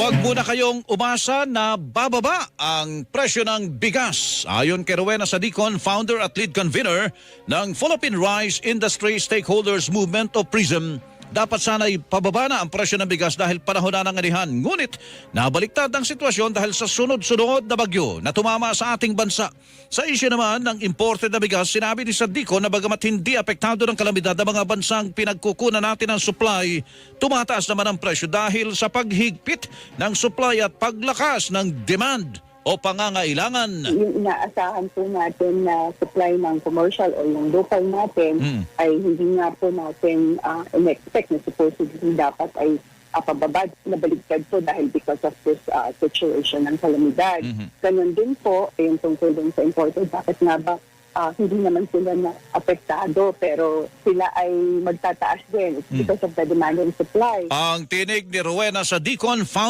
Huwag muna kayong umasa na bababa ang presyo ng bigas. Ayon kay Rowena Sadicon, founder at lead convener ng Philippine Rice Industry Stakeholders Movement o PRISM, dapat sana'y pababa na ang presyo ng bigas dahil panahon na ng anihan. Ngunit nabaliktad ang sitwasyon dahil sa sunod-sunod na bagyo na tumama sa ating bansa. Sa isyu naman ng imported na bigas, sinabi ni Sadicon na bagamat hindi apektado ng kalamidad ang mga bansang pinagkukunan natin ng supply, tumataas naman ang presyo dahil sa paghigpit ng supply at paglakas ng demand o pangangailangan. Yung inaasahan po natin na supply ng commercial o yung local natin ay hindi nga po natin in-expect na supposedly dapat ay pababa, nabaligtad po dahil because of this situation ng kalamidad. Ganun din po, yung tungkol din sa imported, bakit nga ba hindi naman sila na apektado pero sila ay magtataas din. It's because of the demand and supply. Ang tinig ni Rowena Sadicon, founder